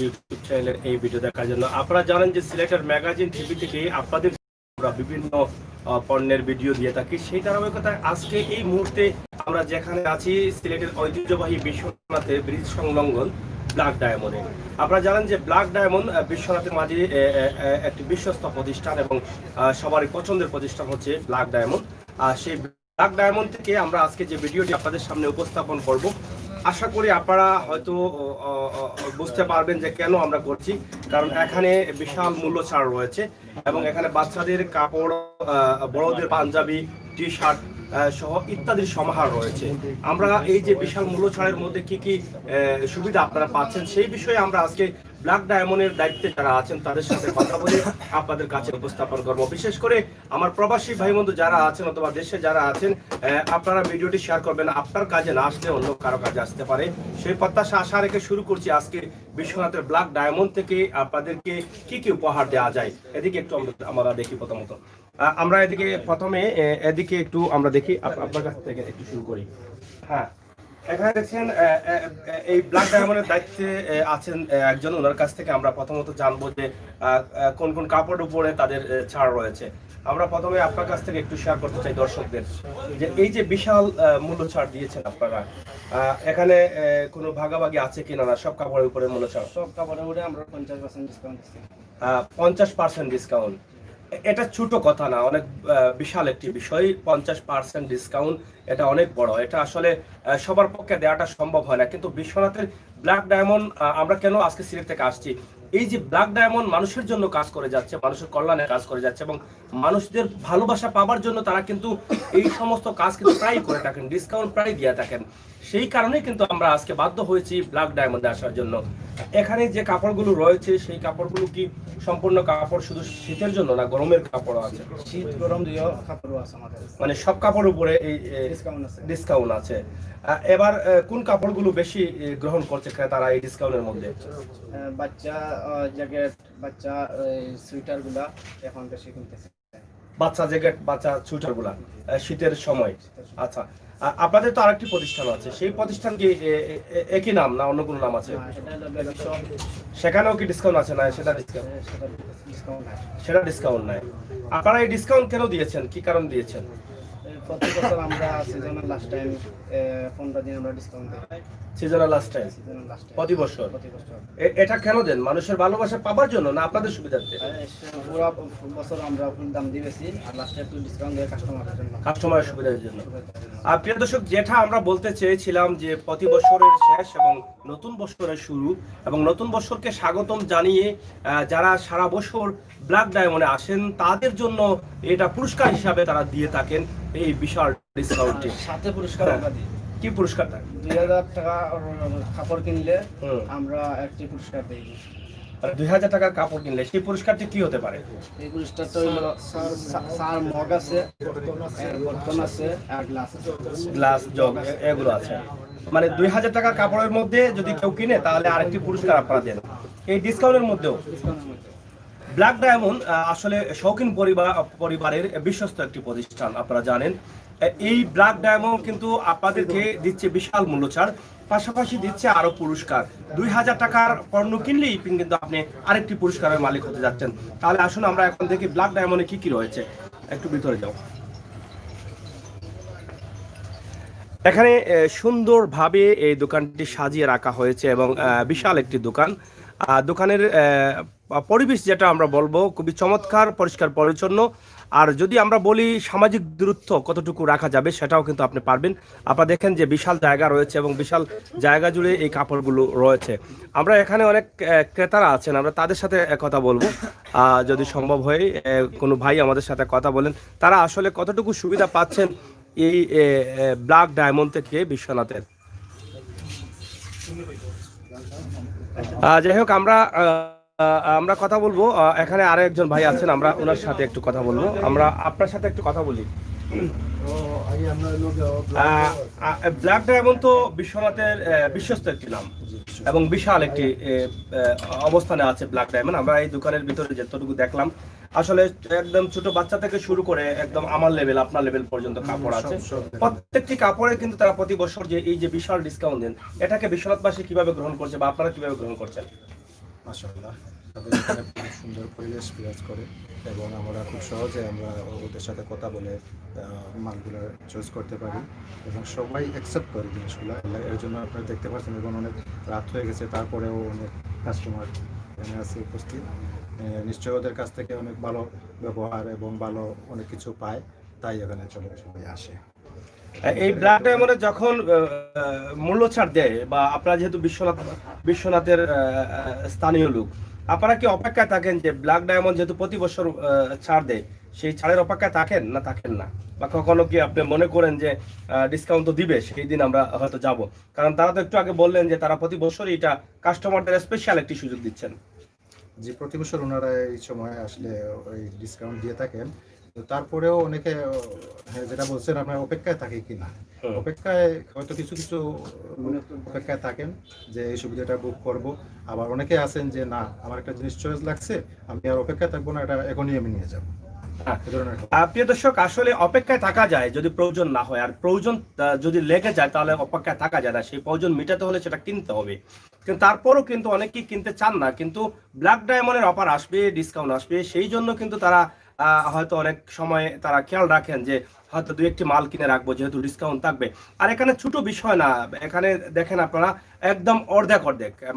YouTube চ্যানেলের এই video দেখার জন্য। আপনারা জানেন যে সিলেটের ম্যাগাজিন টিভি থেকে আপনাদের আমরা বিভিন্ন পণ্যের ভিডিও দিয়ে থাকি। সেই ধারাবাহিকতায় আজকে এই মুহূর্তে আমরা যেখানে আছি সিলেটের ঐতিহ্যবাহী বিশ্বনাথের ব্রিজ সংলগ্ন ব্ল্যাক ডায়মন্ডে। আপনারা জানেন যে ব্ল্যাক ডায়মন্ড বিশ্বনাথের মাঝে একটি বিশ্বস্ত প্রতিষ্ঠান এবং সবারই পছন্দের প্রতিষ্ঠান হচ্ছে ব্ল্যাক ডায়মন্ড। সেই ব্ল্যাক ডায়মন্ড থেকে আমরা আজকে যে ভিডিওটি আপনাদের সামনে উপস্থাপন করব, আশা করি আপনারা হয়তো বুঝতে পারবেন যে কেন আমরা করছি। কারণ এখানে বিশাল মূল্য ছাড় রয়েছে এবং এখানে বাচ্চাদের কাপড়, বড়দের পাঞ্জাবি, টি শার্ট সহ ইত্যাদির সমাহার রয়েছে। আমরা এই যে বিশাল মূল্য ছাড়ের মধ্যে কি কি সুবিধা আপনারা পাচ্ছেন সেই বিষয়ে আমরা আজকে ব্ল্যাক ডায়মন্ডের দায়িত্বে যারা আছেন তাদের সাথে কথা বলে আপনাদের কাছে উপস্থাপন করব। বিশেষ করে আমার প্রবাসী ভাই বন্ধু যারা আছেন অথবা দেশে যারা আছেন, আপনারা ভিডিওটি শেয়ার করবেন। আপনার কাজে না আসলে অন্য কারো কাজে আসতে পারে, সেই প্রত্যাশা আশা রেখে শুরু করছি আজকে বিশ্বনাথের ব্ল্যাক ডায়মন্ড থেকে আপনাদেরকে কি কি উপহার দেওয়া যায়। এদিকে একটু আমরা দেখি। প্রথমত আমরা এদিকে প্রথমে এদিকে একটু আমরা দেখি, আপনার কাছ থেকে একটু শুরু করি। হ্যাঁ, এখানে দেখছেন এই ব্ল্যাক ডায়মন্ডের দায়িত্বে আছেন একজন। ওনার কাছ থেকে আমরা প্রথমত জানবো যে কোন কোন কাপড়ের উপরে তাদের ছাড় রয়েছে। আমরা প্রথমে আপনার কাছ থেকে একটু শেয়ার করতে চাই দর্শকদের যে এই যে বিশাল মূল্য ছাড় দিয়েছেন আপনারা, এখানে কোনো ভাগাভাগি আছে কিনা? না সব কাপড়ের উপরে মূল্য ছাড়? সব কাপড়ের উপরে আমরা 50% ডিসকাউন্ট দিচ্ছি। 50% ডিসকাউন্ট, এটা ছোট কথা না, অনেক বিশাল একটি বিষয়। 50% ডিসকাউন্ট এটা অনেক বড়। এটা আসলে সবার পক্ষে দেওয়াটা সম্ভব হয় না। কিন্তু বিশ্বনাথের ব্ল্যাক ডায়মন্ড, আমরা কেন আজকে সিলেট থেকে আসছি, এই যে ব্ল্যাক ডায়মন্ড মানুষের জন্য কাজ করে যাচ্ছে, মানুষের কল্যাণে কাজ করে যাচ্ছে এবং মানুষদের ভালোবাসা পাওয়ার জন্য তারা কিন্তু এই সমস্ত কাজ কিন্তু প্রায় করে থাকেন, ডিসকাউন্ট প্রায় দিয়ে থাকেন। সেই কারণেই কিন্তু আমরা আজকে বাধ্য হয়েছি ব্ল্যাক ডায়মন্ডে আসার জন্য। এখানে যে কাপড়গুলো রয়েছে সেই কাপড়গুলো কি সম্পূর্ণ কাপড় শুধু শীতের জন্য না গরমের কাপড় আছে? শীত গরম দুইও কাপড় আছে আমাদের, মানে সব কাপড়ের উপরে এই ডিসকাউন্ট আছে। এবার কোন কাপড়গুলো বেশি গ্রহণ করছে তারা এই ডিসকাউন্টের মধ্যে? বাচ্চা জ্যাকেট, বাচ্চা সোয়েটার গুলা এখন বেশি কিনতেছে। বাচ্চা জ্যাকেট, বাচ্চা সোয়েটার গুলা শীতের সময়। আচ্ছা, আপনাদের তো আরেকটি প্রতিষ্ঠান আছে, সেই প্রতিষ্ঠান কি একই নাম না অন্য কোনো নাম আছে? সেখানেও কি ডিসকাউন্ট আছে? না সেটা ডিসকাউন্ট নাই। আপনারা এই ডিসকাউন্ট কেন দিয়েছেন, কি কারণ দিয়েছেন? প্রতি বছর আমরা সিজনাল লাস্ট টাইম 15 দিন আমরা ডিসকাউন্ট দিই। সিজনাল লাস্ট টাইম প্রতি বছর এটা কেন দেন? মানুষের ভালোবাসা পাবার জন্য না আপনাদের সুবিধার্থে? পুরো বছর আমরা ফুল দাম দিয়েছি আর লাস্টে একটু ডিসকাউন্ট দিয়ে কাস্টমারের সুবিধার জন্য। আর প্রিয় দর্শক, যেটা আমরা বলতে চেয়েছিলাম যে প্রতি বছরের শেষ এবং নতুন বছরের শুরু এবং নতুন বছরকে স্বাগতম জানিয়ে যারা সারা বছর ব্ল্যাক ডায়মন্ডে আসেন তাদের জন্য এটা পুরস্কার হিসাবে তারা দিয়ে থাকেন এই বিশাল ডিসকাউন্টটি। সাথে পুরস্কার আমরা দিই। কি পুরস্কারটা? 2000 টাকা কাপড় কিনলে আমরা একটি পুরস্কার দিই। 2000 টাকার কাপড় কিনলে সেই পুরস্কারটি কি হতে পারে? এই পুরস্কারটা হলো সার মগ আছে, বর্তন আছে আর গ্লাস জগ এগুলো আছে। মানে 2000 টাকার কাপড়ের মধ্যে যদি কেউ কিনে তাহলে আরেকটি পুরস্কার আপনারা দেন এই ডিসকাউন্টের মধ্যেও। ব্ল্যাক ডায়মন্ড আসলে শৌখিন পরিবারের বিশ্বস্ত একটি প্রতিষ্ঠান, আপনারা জানেন। এই ব্ল্যাক ডায়মন্ড কিন্তু আপনাদেরকে দিচ্ছে বিশাল মূল্য ছাড়, পাশাপাশি দিচ্ছে আরো পুরস্কার। 2000 টাকার পণ্য কিনলেই কিন্তু আপনি আরেকটি পুরস্কারের মালিক হতে যাচ্ছেন। তাহলে আসুন আমরা এখন দেখি ব্ল্যাক ডায়মন্ডে কি কি রয়েছে। একটু ভিতরে যাও। এখানে সুন্দরভাবে এই দোকানটি সাজিয়ে রাখা হয়েছে এবং বিশাল একটি দোকান। দোকানের পরিবেশ যেটা আমরা বলবো খুবই চমৎকার, পরিষ্কার পরিচ্ছন্ন। আর যদি আমরা বলি সামাজিক দূরত্ব কতটুকু রাখা যাবে সেটাও কিন্তু আপনি পারবেন। আপনারা দেখেন যে বিশাল জায়গা রয়েছে এবং বিশাল জায়গা জুড়ে এই কাপড়গুলো রয়েছে। আমরা এখানে অনেক ক্রেতারা আছেন, আমরা তাদের সাথে কথা বলবো যদি সম্ভব হয়। কোনো ভাই আমাদের সাথে কথা বলেন, তারা আসলে কতটুকু সুবিধা পাচ্ছেন এই ব্ল্যাক ডায়মন্ড থেকে বিশ্বনাথের। যাই হোক, আমরা কথা বলবো। এখানে আরো একজন ভাই আছেন, আমরা ওনার সাথে একটু কথা বলবো। আমরা আপনার সাথে একটু কথা বলি। ব্ল্যাক ডায়মন্ড তো বিশ্বনাথের বিশ্বস্ত একটি নাম এবং বিশাল একটি অবস্থানে আছে ব্ল্যাক ডায়মন্ড। আমরা এই দোকানের ভিতরে যতটুকু দেখলাম আসলে একদম ছোট বাচ্চা থেকে শুরু করে একদম আমার লেভেল আপনার লেভেল পর্যন্ত কাপড় আছে। প্রত্যেকটি কাপড়ে কিন্তু তারা প্রতি বছর যে এই যে বিশাল ডিসকাউন্ট দেন, এটাকে বিশ্বনাথবাসী কিভাবে গ্রহণ করছে বা আপনারা কিভাবে গ্রহণ করছেন? মাশাআল্লাহ, তাদের এখানে খুব সুন্দর পরিবেশ বিরাজ করে এবং আমরা খুব সহজে আমরা ওদের সাথে কথা বলে মালগুলো চুজ করতে পারি এবং সবাই অ্যাকসেপ্ট করে জিনিসগুলো। এর জন্য আপনারা দেখতে পাচ্ছেন এখন অনেক রাত হয়ে গেছে, তারপরেও অনেক কাস্টমার এখানে আছে উপস্থিত। নিশ্চয়ই ওদের কাছ থেকে অনেক ভালো ব্যবহার এবং ভালো অনেক কিছু পায়, তাই এখানে চলে সবাই আসে। এই ব্ল্যাক ডায়মন্ডে যখন মূল্য ছাড় দেয় বা আপনারা যেহেতু বিশ্বনাথের স্থানীয় লোক, আপনারা কি অপেক্ষায় থাকেন যে ব্ল্যাক ডায়মন্ড যেহেতু প্রতি বছর ছাড় দেয়, সেই ছাড়ের অপেক্ষায় থাকেন না? বা কখনো কি আপনি মনে করেন যে ডিসকাউন্ট তো দিবে, সেই দিন আমরা হয়তো যাব? কারণ তারা তো একটু আগে বললেন যে তারা প্রতি বছরই এটা কাস্টমারদের স্পেশাল একটি সুযোগ দিচ্ছেন। যে প্রতি বছর ওনারা এই সময় আসলে ওই ডিসকাউন্ট দিয়ে থাকেন, তো তারপরেও অনেকে যেটা বলছেন আপনার অপেক্ষায় থাকে কিনা, অপেক্ষায় হয়তো কিছু কিছু অপেক্ষায় থাকেন যে এই সুবিধাটা বুক করব। আবার অনেকে আছেন যে না, আমার একটা জিনিস চয়েস লাগছে, আমি আর অপেক্ষায় থাকবো না, এটা এখনই আমি নিয়ে যাবো। প্রিয় দর্শক, আসলে অপেক্ষায় থাকা যায় যদি প্রয়োজন না হয়, আর প্রয়োজন যদি লেগে যায় তাহলে অপেক্ষায় থাকা যায় না। সেই প্রয়োজন মেটাতে হলে সেটা কিনতে হবে, কিন্তু তারপরও কিন্তু অনেকেই কিনতে চান না। কিন্তু ব্ল্যাক ডায়মন্ডের অফার আসবে, ডিসকাউন্ট আসবে, সেই জন্য কিন্তু তারা হয়তো অনেক সময় তারা খেয়াল রাখেন যে হয়তো দুই একটি মাল কিনে রাখবো যেহেতু ডিসকাউন্ট থাকবে। আর এখানে ছোট বিষয় না, এখানে দেখেন আপনারা একদম অর্ধেক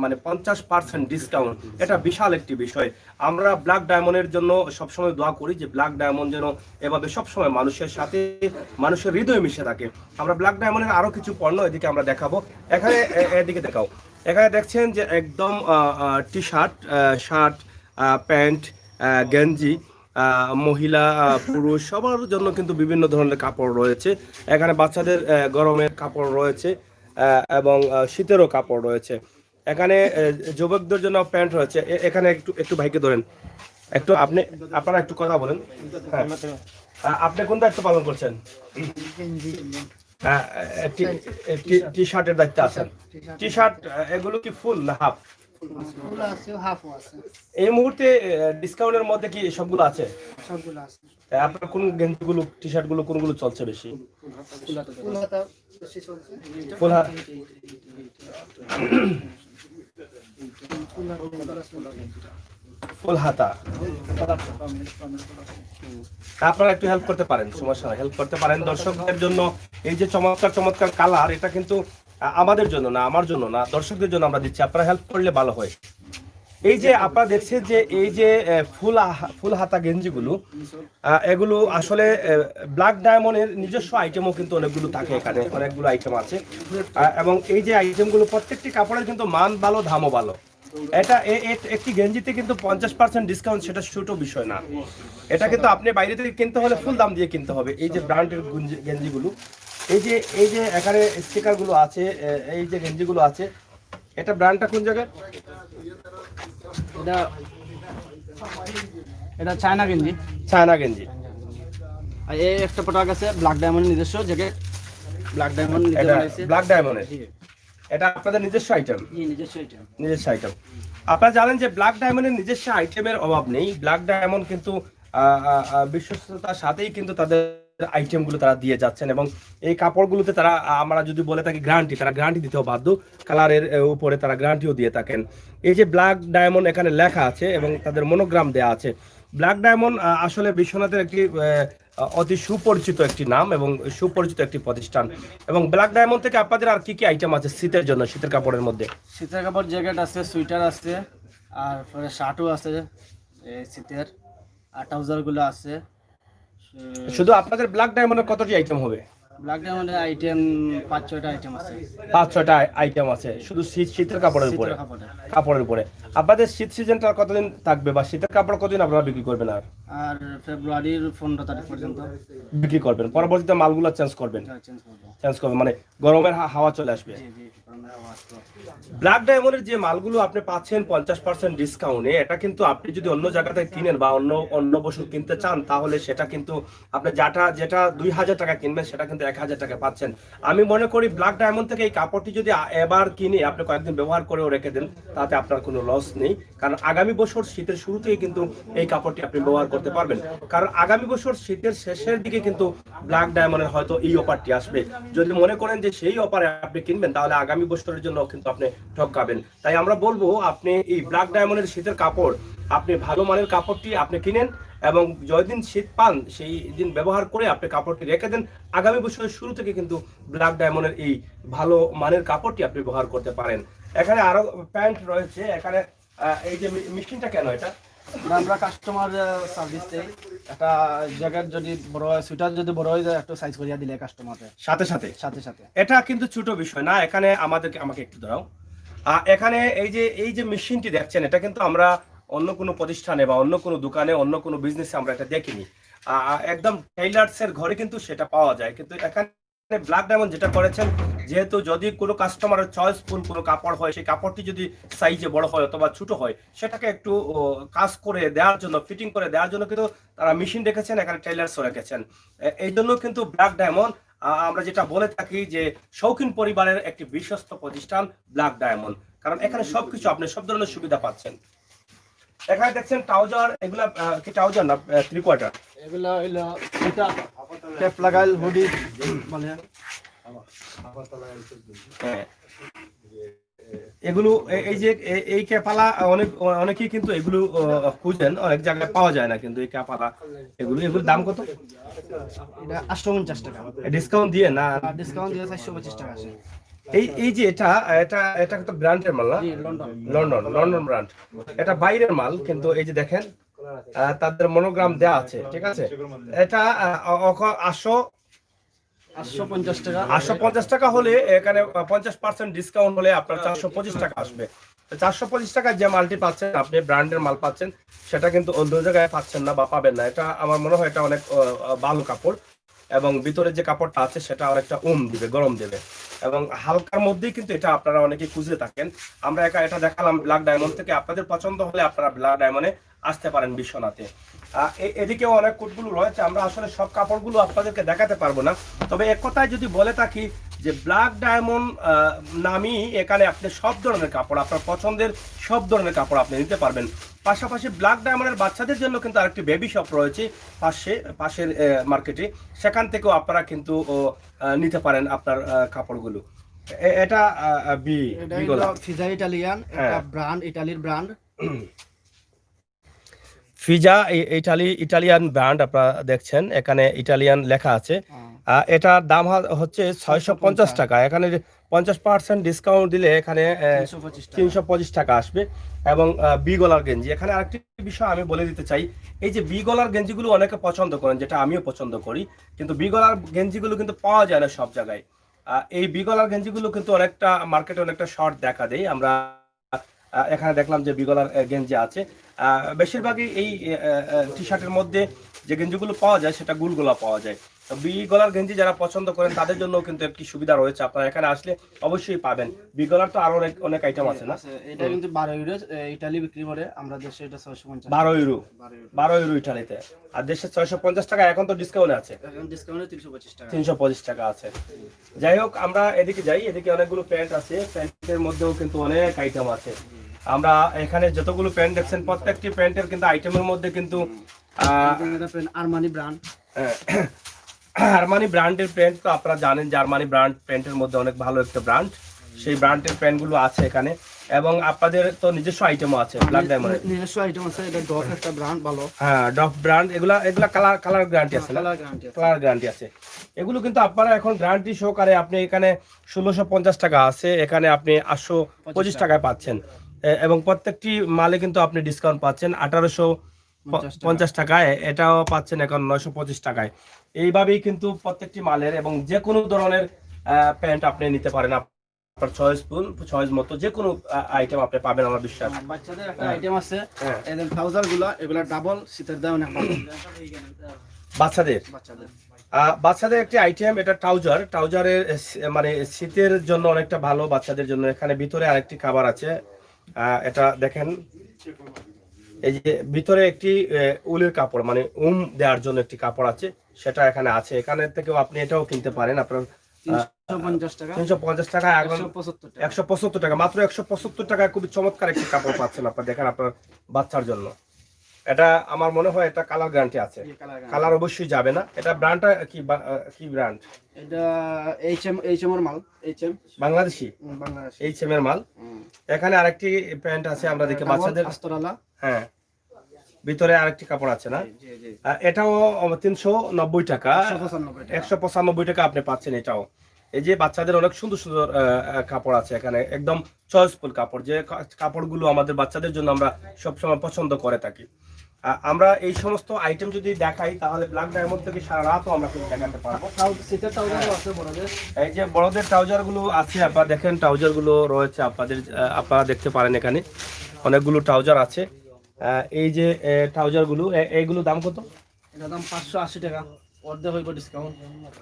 মানে 50% ডিসকাউন্ট, এটা বিশাল একটি বিষয়। আমরা ব্ল্যাক ডায়মন্ডের জন্য সবসময় দোয়া করি যে ব্ল্যাক ডায়মন্ড যেন এভাবে সবসময় মানুষের সাথে, মানুষের হৃদয়ে মিশে থাকে। আমরা ব্ল্যাক ডায়মন্ডের আরো কিছু পণ্য এদিকে আমরা দেখাবো। এখানে এদিকে দেখাও, এখানে দেখছেন যে একদম টি শার্ট, প্যান্ট, গেঞ্জি, মহিলা পুরুষ সবার জন্য কিন্তু বিভিন্ন ধরনের কাপড় রয়েছে। এখানে বাচ্চাদের গরমের কাপড় রয়েছে এবং শীতেরও কাপড় রয়েছে। এখানে যুবকদের জন্য প্যান্ট রয়েছে। এখানে একটু ভাইকে ধরেন, আপনারা একটু কথা বলেন। হ্যাঁ, আপনি কোন দায়িত্ব পালন করছেন? টি শার্টের দায়িত্ব আছেন। টি শার্ট এগুলো কি ফুল না হাফ? এই মুহূর্তে ডিসকাউন্টের মধ্যে কি সবগুলো আছে? আপনার কোন গেঞ্জিগুলো, টি শার্ট গুলো কোনগুলো চলছে বেশি? ফুল হাতা। আপনারা একটু হেল্প করতে পারেন, সমস্যা নাই, হেল্প করতে পারেন। দর্শকদের জন্য এই যে চমৎকার কালার, এটা কিন্তু আমাদের জন্য না, আমার জন্য না, দর্শকদের জন্য আমরা দিচ্ছি। আপনারা হেল্প করলে ভালো হয়। এই যে আপনারা দেখছেন যে এই যে ফুল হাতা গেঞ্জিগুলো, এগুলো আসলে ব্ল্যাক ডায়মন্ডের নিজস্ব আইটেমও কিন্তু অনেকগুলো থাকে, এখানে অনেকগুলো আইটেম আছে। এবং এই যে আইটেমগুলো প্রত্যেকটি কাপড়ের কিন্তু মান ভালো, দামও ভালো। এটা একটি গেঞ্জিতে কিন্তু 50% ডিসকাউন্ট, সেটা ছোট বিষয় না। এটা কিন্তু আপনি বাইরে থেকে কিনতে হলে ফুল দাম দিয়ে কিনতে হবে। এই যে ব্র্যান্ডের গেঞ্জিগুলো, এই যে এখানে স্টিকার গুলো আছে, এই যে গেঞ্জিগুলো আছে, এটা ব্র্যান্ডটা কোন জায়গায়? এটা চায়না গেঞ্জি। আর এই একটা প্রোডাক্ট আছে ব্ল্যাক ডায়মন্ডের নিজস্ব জ্যাকেট। ব্ল্যাক ডায়মন্ডের এটা আপনাদের নিজস্ব আইটেম? নিজস্ব আইটেম। আপনারা জানেন যে ব্ল্যাক ডায়মন্ডের নিজস্ব আইটেমের অভাব নেই। ব্ল্যাক ডায়মন্ড কিন্তু বিশ্বস্ততার সাথেই কিন্তু তাদের আইটেমগুলো তারা দিয়ে যাচ্ছেন, এবং এই কাপড়গুলোতে তারা, আমরা যদি বলে থাকি গ্যারান্টি, তারা গ্যারান্টি দিতেও বাধ্য। কালারের উপরে তারা গ্যারান্টিও দিয়ে থাকেন। এই যে ব্ল্যাক ডায়মন্ড এখানে লেখা আছে এবং তাদের মনোগ্রাম দেওয়া আছে। ব্ল্যাক ডায়মন্ড আসলে বিশ্বনাথের একটি অতি সুপরিচিত একটি নাম এবং সুপরিচিত একটি প্রতিষ্ঠান। এবং ব্ল্যাক ডায়মন্ড থেকে আপনাদের আর কি কি আইটেম আছে শীতের জন্য? শীতের কাপড়ের মধ্যে শীতের কাপড় জ্যাকেট আছে, সুইটার আছে, আর পরে শার্টও আছে শীতের, আর ট্রাউজারগুলো আছে। শুধু আপনাদের ব্ল্যাক ডায়মন্ডের কতটি আইটেম হবে? ব্ল্যাক ডায়মন্ডের আইটেম 5-6টা আইটেম আছে। 5-6টা আইটেম আছে শুধু শীতের কাপড়ের উপরে। আপনাদের শীত সিজনটা কতদিন থাকবে, বা শীতের কাপড় কতদিন আপনারা বিক্রি করবেন? আর ফেব্রুয়ারির 15 তারিখ পর্যন্ত বিক্রি করবেন। পরবর্তীতে মালগুলো চেঞ্জ করবেন, মানে গরমের হাওয়া চলে আসবে। ব্ল্যাক ডায়মন্ডের যে মালগুলো আপনি পাচ্ছেন 50% ডিসকাউন্টে, এটা কিন্তু আপনি যদি অন্য জায়গা থেকে কিনেন বা অন্য বছর কিনতে চান, তাহলে সেটা কিন্তু আপনি যেটা 2000 টাকা কিনবেন সেটা কিন্তু 1000 টাকা পাচ্ছেন। আমি মনে করি ব্ল্যাক ডায়মন্ড থেকে এই কাপড়টি যদি এবার কিনে আপনি কয়েকদিন ব্যবহার করেও রেখে দেন, তাতে আপনার কোনো লস নেই। কারণ আগামী বছর শীতের শুরুতেই কিন্তু এই কাপড়টি আপনি ব্যবহার করতে পারবেন। কারণ আগামী বছর শীতের শেষের দিকে কিন্তু ব্ল্যাক ডায়মন্ডের হয়তো এই অফারটি আসবে। যদি মনে করেন যে সেই অফারে আপনি কিনবেন, তাহলে আগামী বছর স্টোরের জন্য কিন্তু আপনি ঠকাবেন। তাই আমরা বলবো আপনি এই ব্ল্যাক ডায়মন্ডের শীতের কাপড় আপনি ভালো মানের কাপড়টি আপনি কিনেন এবং যতদিন শীত পান সেই দিন ব্যবহার করে আপনি কাপড়টি রেখে দেন। আগামী বছরের শুরু থেকে কিন্তু ব্ল্যাক ডায়মন্ডের এই ভালো মানের কাপড়টি আপনি ব্যবহার করতে পারেন। এখানে আরো প্যান্ট রয়েছে। এখানে এই যে মেশিনটা কেন এটা? আমরা কাস্টমার সার্ভিস দেই, একটা জ্যাকেট যদি বড় হয়, সুইটার যদি বড় হয়ে যায় একটু সাইজ করিয়া দিলে কাস্টমারের সাথে সাথে সাথে সাথে। এটা কিন্তু ছোট বিষয় না। এখানে আমাকে একটু দাঁড়াও। এখানে এই যে মেশিনটি দেখছেন এটা কিন্তু আমরা অন্য কোনো প্রতিষ্ঠানে বা অন্য কোনো দোকানে অন্য কোনো বিজনেসে আমরা এটা দেখিনি। একদম টেইলার্স এর ঘরে কিন্তু সেটা পাওয়া যায়। কিন্তু এখানে ব্ল্যাক ডায়মন্ড যেটা করেছেন, যেহেতু যদি কোনো কাস্টমারের চয়েসফুল কোনো কাপড় হয়, সেই কাপড়টি যদি সাইজে বড় হয় অথবা ছোট হয়, সেটাকে একটু কাজ করে দেওয়ার জন্য, ফিটিং করে দেওয়ার জন্য কিন্তু তারা মেশিন রেখেছেন, এখানে টেইলার্সও রেখেছেন। এই জন্য কিন্তু ব্ল্যাক ডায়মন্ড আমরা যেটা বলে থাকি যে শৌখিন পরিবারের একটি বিশ্বস্ত প্রতিষ্ঠান ব্ল্যাক ডায়মন্ড, কারণ এখানে সবকিছু আপনি সব ধরনের সুবিধা পাচ্ছেন। এখানে দেখছেন ট্রাউজার, এগুলা কি ট্রাউজার না থ্রি কোয়ার্টার? এগুলো হইলো এটা টেপ লাগাইল হুডি বলে। হ্যাঁ, এগুলো এই যে এই ক্যাপালা অনেকেই কিন্তু এগুলো খুঁজেন, অনেক জায়গায় পাওয়া যায় না কিন্তু এই ক্যাপালা এগুলোর দাম কত? এটা 850 টাকা ডিসকাউন্ট দিয়ে না? ডিসকাউন্ট দিয়ে 425 টাকা আছে। এই যে এটা তো ব্র্যান্ডের মাল না? London brand. এটা বাইরের মাল, কিন্তু এই যে দেখেন তাদের মনোগ্রাম দেয়া আছে, ঠিক আছে? এটা 850 টাকা। 850 টাকা হলে এখানে 50% ডিসকাউন্ট হলে আপনার 425 টাকা আসবে। 425 টাকা যে মালটি পাচ্ছেন আপনি, ব্র্যান্ডের মাল পাচ্ছেন, সেটা কিন্তু অন্য জায়গায় পাচ্ছেন না বা পাবেন না। এটা আমার মনে হয় এটা অনেক ভালো কাপড়, এবং ভিতরে যে কাপড়টা আছে সেটা অনেকটা দিবে, গরম দেবে, এবং হালকার মধ্যেই কিন্তু এটা আপনারা অনেকে খুঁজে থাকেন। আমরা এটা দেখালাম ব্ল্যাক ডায়মন্ড থেকে। আপনাদের পছন্দ হলে আপনারা ব্ল্যাক ডায়মন্ডে আসতে পারেন বিশ্বনাথে। এদিকেও অনেক কোটগুলো রয়েছে, আমরা আসলে সব কাপড়গুলো আপনাদেরকে দেখাতে পারবো না। তবে এক কথায় যদি বলে থাকি যে ব্ল্যাক ডায়মন্ড নামই এখানে আপনি সব ধরনের কাপড়, আপনার পছন্দের সব ধরনের কাপড় আপনি নিতে পারবেন। পাশাপাশি ব্ল্যাক ডায়মন্ডের বাচ্চাদের জন্য কিন্তু আরেকটি বেবি শপ রয়েছে পাশের মার্কেটে, সেখান থেকেও আপনারা কিন্তু নিতে পারেন আপনার কাপড়গুলো। এটা ফিজা ইটালিয়ান, এটা ব্র্যান্ড, ইতালির ব্র্যান্ড ফিজা ইটালিয়ান ব্র্যান্ড। আপনারা দেখছেন এখানে ইটালিয়ান লেখা আছে। এটার দাম হচ্ছে 650 টাকা। এখানে 50% ডিসকাউন্ট দিলে এখানে 325 টাকা আসবে। এবং বি গলার গেঞ্জি, এখানে আরেকটি বিষয় আমি বলে দিতে চাই, এই যে বি গলার গেঞ্জিগুলো অনেকে পছন্দ করেন, যেটা আমিও পছন্দ করি, কিন্তু বি গলার গেঞ্জিগুলো কিন্তু পাওয়া যায় না সব জায়গায়। এই বি গলার গেঞ্জিগুলো কিন্তু অনেকটা মার্কেটে অনেকটা শর্ট দেখা দেয়। আমরা এখানে দেখলাম যে বি গলার গেঞ্জি আছে। বেশিরভাগই এই টি শার্টের মধ্যে যে গেঞ্জিগুলো পাওয়া যায় সেটা গুল গলা পাওয়া যায়। বি গলার গেঞ্জি যারা পছন্দ করেন তাদের জন্য কিন্তু একটি সুবিধা রয়েছে, আপনারা এখানে আসলে অবশ্যই পাবেন। বি গলার তো আরো অনেক আইটেম আছে না? এটা কিন্তু 12 ইউরো ইতালি বিক্রি করে, আমরা দেশে এটা 650। 12 ইউরো ইটালিতে, আর দেশে 650 টাকা। এখন তো ডিসকাউন্ট আছে, এখন ডিসকাউন্টে 325 টাকা। 325 টাকা আছে। যাই হোক, আমরা এদিকে যাই। এদিকে অনেকগুলো প্যান্ট আছে, প্যান্টের মধ্যেও কিন্তু অনেক আইটেম আছে। আমরা এখানে যতগুলো প্যান্ট দেখছেন প্রত্যেকটি প্যান্টের কিন্তু আইটেমের মধ্যে কিন্তু আরমানি ব্র্যান্ড, আরমানি ব্র্যান্ডের প্যান্ট তো আপনারা জানেন যে আরমানি ব্র্যান্ড প্যান্টের মধ্যে অনেক ভালো একটা ব্র্যান্ড, সেই ব্র্যান্ডের প্যান্টগুলো আছে এখানে। এবং আপনাদের তো নিজস্ব আইটেমও আছে ব্ল্যাক ডায়মন্ডের, নিজস্ব আইটেম আছে। এটা ডফ একটা ব্র্যান্ড, ভালো। হ্যাঁ, ডফ ব্র্যান্ড। এগুলা কালার গ্যারান্টি আছে না? কালার গ্যারান্টি আছে। এগুলো কিন্তু আপনারা এখন গ্যারান্টি সহকারে আপনি এখানে 1650 টাকা আছে, এখানে আপনি 825 টাকায় পাচ্ছেন। এবং প্রত্যেকটি মালে কিন্তু আপনি ডিসকাউন্ট পাচ্ছেন 1850 টাকায়, এটাও পাচ্ছেন এখন 925 টাকায়। এইভাবেই কিন্তু প্রত্যেকটি মালের এবং যে কোনো ধরনের প্যান্ট আপনি নিতে পারেন, আপনার চয়েস মতো যে কোনো আইটেম আপনি পাবেন আমার বিশ্বাস। বাচ্চাদের একটা আইটেম আছে, এদের ট্রাউজার গুলো, এগুলা ডাবল শীতের দাম অনেক ভালো। বাচ্চাদের একটি আইটেম, এটা ট্রাউজারের মানে শীতের জন্য অনেকটা ভালো বাচ্চাদের জন্য। এখানে ভিতরে আরেকটি খাবার আছে, এটা দেখেন, এই যে ভিতরে একটি উলের কাপড়, মানে দেওয়ার জন্য একটি কাপড় আছে, সেটা এখানে আছে। এখানে থেকেও আপনি এটাও কিনতে পারেন। আপনার 350 টাকা, 175 টাকা, মাত্র 175 টাকায় খুবই চমৎকার একটি কাপড় পাচ্ছেন আপনার, দেখেন আপনার বাচ্চার জন্য। এটা আমার মনে হয় এটা কালার গ্যারান্টি আছে, কালার কালার অবশ্যই যাবে না। এটা ব্র্যান্ডটা কি ব্র্যান্ড? এটা এইচএম এর মাল, এইচএম বাংলাদেশি বাংলাদেশ এইচএম এর মাল। এখানে আরেকটি প্যান্ট আছে আমরা দেখি বাচ্চাদের, আস্তরালা। হ্যাঁ ভিতরে আরেকটি কাপড় আছে না? জি জি, এটাও 390 টাকা, 195 টাকা। 195 টাকা আপনি পাচ্ছেন এটাও। এই যে বাচ্চাদের অনেক সুন্দর সুন্দর কাপড় আছে এখানে, একদম চয়েসফুল কাপড়, যে কাপড়গুলো আমাদের বাচ্চাদের জন্য আমরা সবসময় পছন্দ করে থাকি। আমরা এই সমস্ত আইটেম যদি দেখাই তাহলে ব্ল্যাক ডায়মন্ড থেকে সারা রাতও আমরা কিন্তু দেখাতে পারবো। শীতের ট্রাউজারও আছে বড়দের। এই যে বড়দের ট্রাউজার গুলো আছে, আপনারা দেখেন ট্রাউজার গুলো রয়েছে আপনাদের, আপনারা দেখতে পারেন এখানে অনেকগুলো ট্রাউজার আছে। এই যে ট্রাউজার গুলো, এইগুলো দাম কত? এটার দাম 580 টাকা, অর্ধেক হইব ডিসকাউন্ট,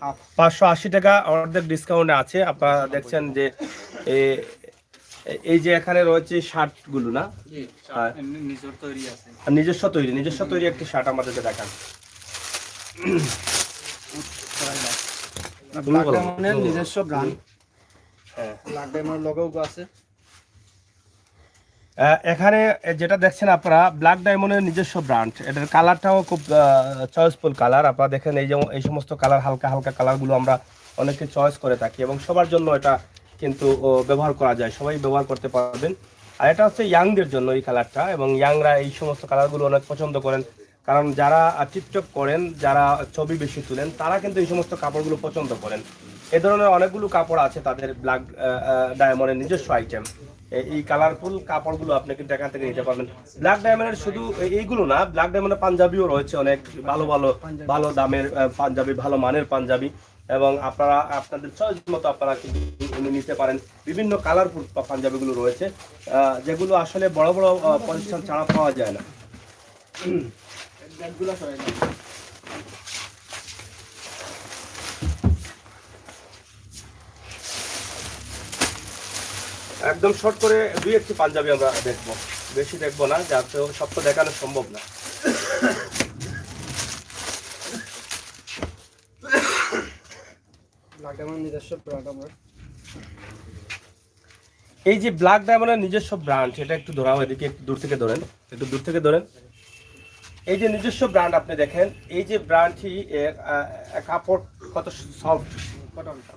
হাফ 580 টাকা অর্ধেক ডিসকাউন্টে আছে। আপনারা দেখছেন যে এই যে এখানে রয়েছে শার্ট গুলো না, নিজের তৈরি আছে, নিজস্ব তৈরি একটি শার্ট আমাদেরকে দেখান। ব্ল্যাক ডায়মন্ডের নিজস্ব ব্র্যান্ড, হ্যাঁ ব্ল্যাক ডায়মন্ড লোগো আছে। এখানে যেটা দেখছেন আপনারা ব্ল্যাক ডায়মন্ডের নিজস্ব ব্র্যান্ড, এটার কালারটাও খুব চয়েসফুল কালার। আপনারা দেখেন এই যে এই সমস্ত কালার, হালকা হালকা কালারগুলো আমরা অনেকে চয়েস করে থাকি এবং সবার জন্য এটা কিন্তু ব্যবহার করা যায়, সবাই ব্যবহার করতে পারবেন। আর এটা হচ্ছে ইয়াংদের জন্য এই কালারটা, এবং ইয়াংরা এই সমস্ত কালারগুলো অনেক পছন্দ করেন, কারণ যারা টিকটক করেন, যারা ছবি বেশি তুলেন, তারা কিন্তু এই সমস্ত কাপড়গুলো পছন্দ করেন। এ ধরনের অনেকগুলো কাপড় আছে তাদের ব্ল্যাক ডায়মন্ডের নিজস্ব আইটেম। এই কালারফুল কাপড়গুলো আপনি কিন্তু এখান থেকে নিতে পারবেন। ব্ল্যাক ডায়মন্ডের শুধু এইগুলো না, ব্ল্যাক ডায়মন্ডের পাঞ্জাবিও রয়েছে, অনেক ভালো ভালো ভালো দামের পাঞ্জাবি, ভালো মানের পাঞ্জাবি, এবং আপনারা আপনাদের চয়েস মতো আপনারা কিন্তু নিতে পারেন। বিভিন্ন কালারফুল পাঞ্জাবিগুলো রয়েছে, যেগুলো আসলে বড় বড় প্রতিষ্ঠান ছাড়া পাওয়া যায় না। একদম শর্ট করে দুই একটি পাঞ্জাবি আমরা দেখবো, বেশি দেখবো না, যাতে সব তো দেখানো সম্ভব না। ব্ল্যাক ডায়মন্ড নিজস্ব ব্র্যান্ড আমরা। এই যে ব্ল্যাক ডায়মন্ডের নিজস্ব ব্র্যান্ড, এটা একটু ধরাও, এদিকে একটু দূর থেকে ধরেন, একটু দূর থেকে ধরেন। এই যে নিজস্ব ব্র্যান্ড আপনি দেখেন, এই যে ব্র্যান্ডটি কাপড় কত সফট,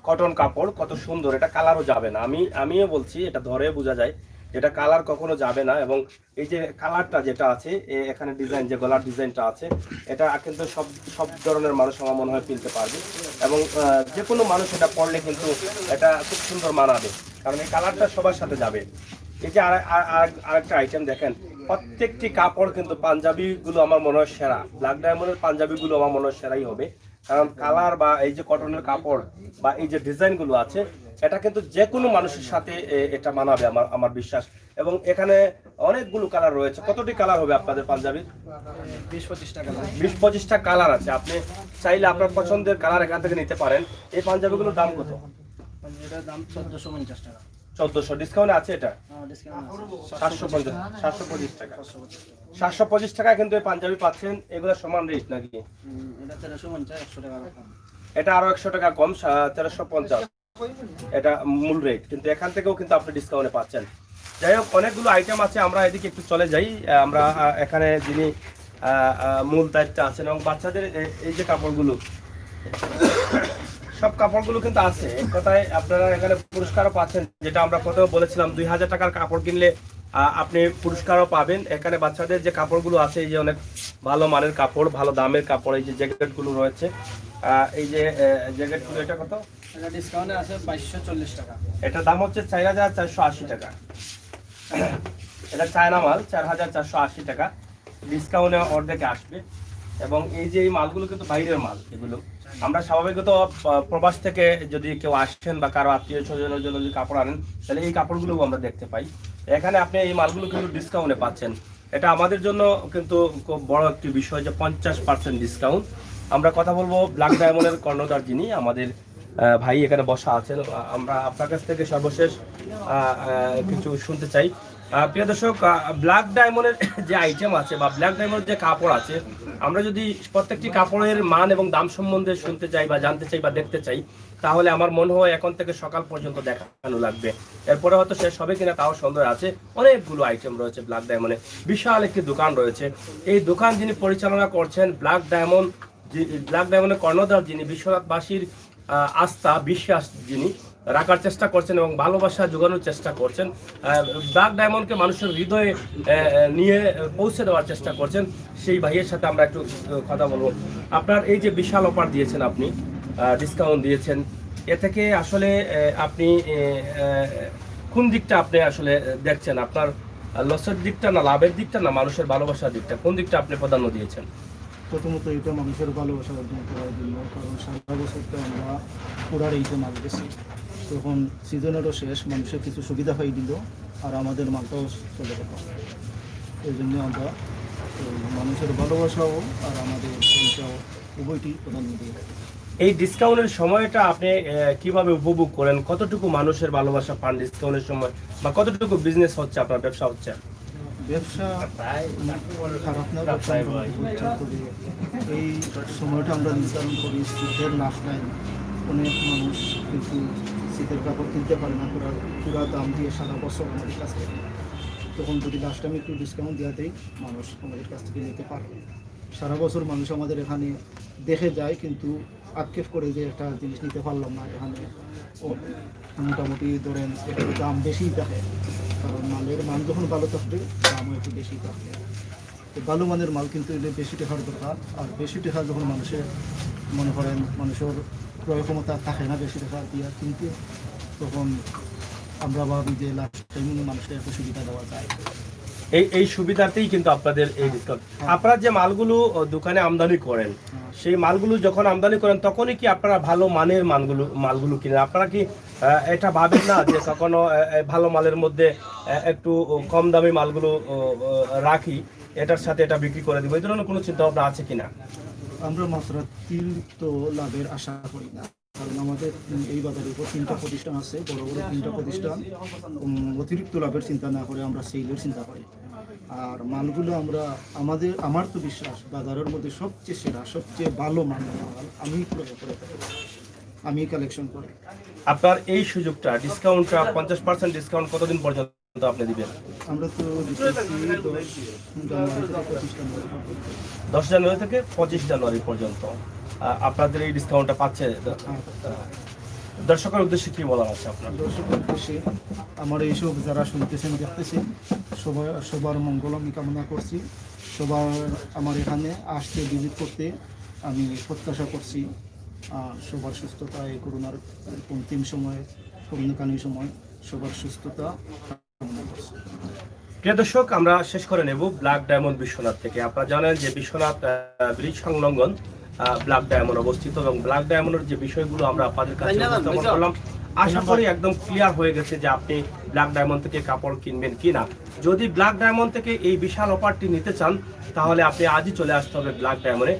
কটন কাপড় কত সুন্দর, এটা কালারও যাবে না। আমিও বলছি, এটা ধরে বোঝা যায় এটা কালার কখনো যাবে না। এবং এই যে কালারটা যেটা আছে এখানে ডিজাইন, যে গলার ডিজাইনটা আছে, এটা কিন্তু সব ধরনের মানুষ আমার মনে হয় কিনতে পারবে, এবং যে কোনো মানুষ এটা পরলে কিন্তু এটা খুব সুন্দর মানাবে, কারণ এই কালারটা সবার সাথে যাবে। এই যে আরেকটা আইটেম দেখেন, প্রত্যেকটি কাপড় কিন্তু পাঞ্জাবিগুলো আমার মনে হয় সেরা, ব্ল্যাক ডায়মন্ডের পাঞ্জাবিগুলো আমার মনে হয় সেরাই হবে, কারণ কালার বা এই যে কটনের কাপড় বা এই যে ডিজাইনগুলো আছে, এটা কিন্তু যে কোনো মানুষের সাথে এটা মানাবে আমার বিশ্বাস। এবং এখানে অনেকগুলো কালার রয়েছে। কতটি কালার হবে আপনাদের পাঞ্জাবির? 20-25 টাকা, 20-25টা কালার আছে। আপনি চাইলে আপনার পছন্দের কালার এখান থেকে নিতে পারেন। এই পাঞ্জাবিগুলোর দাম কত? এটার দাম 1450 টাকা। 1400 ডিসকাউন্ট আছে এটা? ডিসকাউন্ট আছে 750 টাকা। 725 টাকা কিন্তু এই পাঞ্জাবি পাচ্ছেন। এগুলো সমান রেট নাকি? এটা 1350, 100 টাকা কম। এটা আরো 100 টাকা কম, 1350 এটা মূল রেট, কিন্তু এখান থেকেও কিন্তু আপনি ডিসকাউন্টে পাচ্ছেন। যাই হোক, অনেকগুলো আইটেম আছে, আমরা এদিকে একটু চলে যাই। আমরা এখানে যিনি মূল দায়িত্বে আছেন, এবং বাচ্চাদের এই যে কাপড়গুলো, সব কাপড়গুলো কিন্তু আছে। এক কথায় আপনারা এখানে পুরস্কারও পাচ্ছেন, যেটা আমরা প্রথমে বলেছিলাম 2000 টাকার কাপড় কিনলে আপনি পুরস্কারও পাবেন। এখানে বাচ্চাদের যে কাপড়গুলো আছে, এই যে অনেক ভালো মানের কাপড়, ভালো দামের কাপড়। এই যে জ্যাকেটগুলো রয়েছে, এই যে জ্যাকেটগুলো, এটা কত? এটা ডিসকাউন্টে আছে 2240 টাকা। এটার দাম হচ্ছে 4480 টাকা। এটা চায়না মাল, 4480 টাকা, ডিসকাউন্টে অর্ধেকে আসবে। এবং এই যে এই মালগুলো কিন্তু বাইরের মাল, এগুলো আমরা স্বাভাবিকত প্রবাস থেকে যদি কেউ আসছেন বা কারো আত্মীয় স্বজনের জন্য যদি কাপড় আনেন, তাহলে এই কাপড়গুলোও আমরা দেখতে পাই। এখানে আপনি এই মালগুলো কিন্তু ডিসকাউন্টে পাচ্ছেন। এটা আমাদের জন্য কিন্তু খুব বড় একটি বিষয় যে 50% ডিসকাউন্ট। আমরা কথা বলবো ব্ল্যাক ডায়মন্ডের কর্ণধার যিনি আমাদের ভাই এখানে বসা আছেন, আমরা আপনার কাছ থেকে সর্বশেষ কিছু শুনতে চাই। প্রিয় দর্শক, ব্ল্যাক ডায়মন্ডের যে আইটেম আছে বা ব্ল্যাক ডায়মন্ডের যে কাপড় আছে, আমরা যদি প্রত্যেকটি কাপড়ের মান এবং দাম সম্বন্ধে শুনতে চাই বা জানতে চাই বা দেখতে চাই, তাহলে আমার মনে হয় এখন থেকে সকাল পর্যন্ত দেখানো লাগবে। এরপরে হয়তো শেষ হবে কিনা তাও সন্দেহ আছে। অনেকগুলো আইটেম রয়েছে ব্ল্যাক ডায়মন্ডে, বিশাল একটি দোকান রয়েছে। এই দোকান যিনি পরিচালনা করছেন, ব্ল্যাক ডায়মন্ডের কর্ণধার যিনি, বিশ্বনাথবাসীর আস্থা বিশ্বাস যিনি রাখার চেষ্টা করছেন এবং ভালোবাসা যোগানোর চেষ্টা করছেন, ব্ল্যাক ডায়মন্ডকে মানুষের হৃদয়ে নিয়ে পৌঁছে দেওয়ার চেষ্টা করছেন, সেই ভাইয়ের সাথে আমরা একটু কথা বলবো। আপনার এই যে বিশাল অফার দিয়েছেন, আপনি ডিসকাউন্ট দিয়েছেন, এ থেকে আসলে আপনি কোন দিকটা আপনি আসলে দেখছেন? আপনার লসের দিকটা না লাভের দিকটা না মানুষের ভালোবাসার দিকটা, কোন দিকটা আপনি প্রাধান্য দিয়েছেন? প্রথমত এটা মানুষের ভালোবাসা অর্জন করার জন্য, কারণ সারা বছর তো আমরা পুরার এইটা মাল গেছি, তখন সিজনেরও শেষ, মানুষের কিছু সুবিধা হয়ে দিল আর আমাদের মালটাও চলে গেল। এই জন্য আমরা মানুষের ভালোবাসাও আর আমাদের এইটাও উভয়টি প্রাধান্য দিয়ে থাকি। এই ডিসকাউন্টের সময়টা আপনি কিভাবে উপভোগ করেন? কতটুকু মানুষের ভালোবাসা পান ডিসকাউন্টের সময়, বা কতটুকু বিজনেস হচ্ছে, আপনার ব্যবসা হচ্ছে? ব্যবসা খারাপ না, ব্যবসা করি। এই সময়টা আমরা নির্ধারণ করি শীতের লাস্ট টাইম। অনেক মানুষ কিন্তু শীতের কাপড় কিনতে পারে না, পুরা দাম দিয়ে সারা বছর আমাদের কাছ থেকে, তখন যদি লাস্ট টাইম একটু ডিসকাউন্ট দেওয়া দেয়, মানুষ আমাদের কাছ থেকে নিতে পারবে। সারা বছর মানুষ আমাদের এখানে দেখে যায়, কিন্তু আক্ষেপ করে যে একটা জিনিস নিতে পারলাম না। এখানে মোটামুটি ধরেন একটু দাম বেশিই থাকে, কারণ মালের মান যখন ভালো থাকবে দামও একটু বেশি থাকবে। তো ভালো মানের মাল কিন্তু এলে বেশি টাকার দরকার, আর বেশি টাকা যখন মানুষের মনে করেন মানুষের ক্রয় ক্ষমতা থাকে না বেশি টাকা দিয়ে কিনতে, তখন আমরা ভাবি যে লাস্ট টাইম মানুষকে একটু সুবিধা দেওয়া যায়। এই সুবিধাতেই কিন্তু আপনাদের এই ডিসকাউন্ট। আপনারা যে মালগুলো দোকানে আমদানি করেন, সেই মালগুলো যখন আমদানি করেন তখনই কি আপনারা ভালো মানের মালগুলো কিনেন? আপনারা কি এটা ভাবেন না যে কখনো ভালো মালের মধ্যে একটু কম দামি মালগুলো রাখি, এটার সাথে এটা বিক্রি করে দিব, এই ধরনের কোনো চিন্তা ভাবনা আছে কিনা? আমরা মাত্র অতিরিক্ত লাভের আশা করি না, কারণ আমাদের এই বাজারের উপর 3টা প্রতিষ্ঠান আছে, বড় বড় 3টা প্রতিষ্ঠান। অতিরিক্ত লাভের চিন্তা না করে আমরা সেলের চিন্তা করি। আর মালগুলো আমার তো বিশ্বাস বাজারের মধ্যে সবচেয়ে সেরা, সবচেয়ে ভালো মানের মাল আমি ক্রয় করে থাকি, আমি কালেকশন করি। আপনার এই সুযোগটা ডিসকাউন্টটা 50% ডিসকাউন্ট কতদিন পর্যন্ত আপনি দিবেন? আমরা তো 10 জানুয়ারি থেকে 25 জানুয়ারি পর্যন্ত আপনাদের এই ডিসকাউন্টটা পাচ্ছে। দর্শকের উদ্দেশ্যে কি বলার আছে আপনার? দর্শকের উদ্দেশ্যে আমার এইসব যারা শুনতেছেন দেখতেছেন সবার মঙ্গল আমি কামনা করছি। সবার আমার এখানে আসতে ভিজিট করতে আমি প্রত্যাশা করছি। সবার সুস্থতা, এই করোনার অন্তিম সময়ে, করোনাকালীন সময় সবার সুস্থতা কামনা করছি। প্রিয় দর্শক, আমরা শেষ করে নেব ব্ল্যাক ডায়মন্ড বিশ্বনাথ থেকে। আপনারা জানেন যে বিশ্বনাথ ব্রিজ সংলগ্ন ব্ল্যাক ডায়মন্ড অবস্থিত, এবং ব্ল্যাক ডায়মন্ডের যে বিষয়গুলো আমরা আপনাদের কাছে উপস্থাপন করলাম, আশা করি একদম ক্লিয়ার হয়ে গেছে যে আপনি ব্ল্যাক ডায়মন্ড থেকে কাপড় কিনবেন কিনা। যদি ব্ল্যাক ডায়মন্ড থেকে এই বিশাল অফারটি নিতে চান, তাহলে আপনি আজই চলে আসতে হবে ব্ল্যাক ডায়মন্ডে।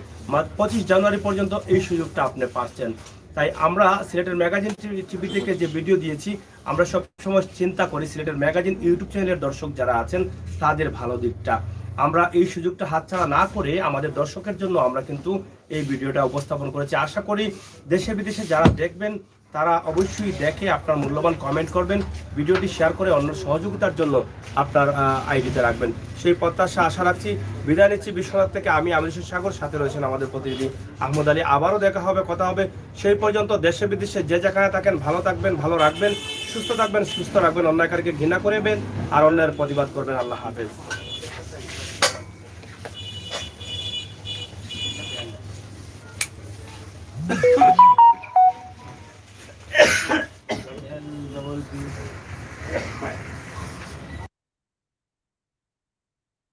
25 জানুয়ারি পর্যন্ত এই সুযোগটা আপনি পাচ্ছেন। তাই আমরা সিলেটের ম্যাগাজিন টিভি থেকে যে ভিডিও দিয়েছি, আমরা সবসময় চিন্তা করি সিলেটের ম্যাগাজিন ইউটিউব চ্যানেলের দর্শক যারা আছেন তাদের ভালো দিকটা। আমরা এই সুযোগটা হাতছাড়া না করে আমাদের দর্শকের জন্য আমরা কিন্তু এই ভিডিওটা উপস্থাপন করেছি। আশা করি দেশে বিদেশে যারা দেখবেন তারা অবশ্যই দেখে আপনার মূল্যবান কমেন্ট করবেন, ভিডিওটি শেয়ার করে অন্য সহযোগিতার জন্য আপনার আইডিতে রাখবেন, সেই প্রত্যাশা আশা রাখছি। বিদায় নিচ্ছি বিশ্বনাথ থেকে, আমি আমির সাগর, সাথে রয়েছেন আমাদের প্রতিনিধি আহমদ আলী। আবারও দেখা হবে, কথা হবে। সেই পর্যন্ত দেশে বিদেশে যে যেখানে থাকেন ভালো থাকবেন, ভালো রাখবেন, সুস্থ থাকবেন, সুস্থ রাখবেন, অন্যায়কারীকে ঘৃণা করবেন আর অন্যায়ের প্রতিবাদ করবেন। আল্লাহ হাফেজ।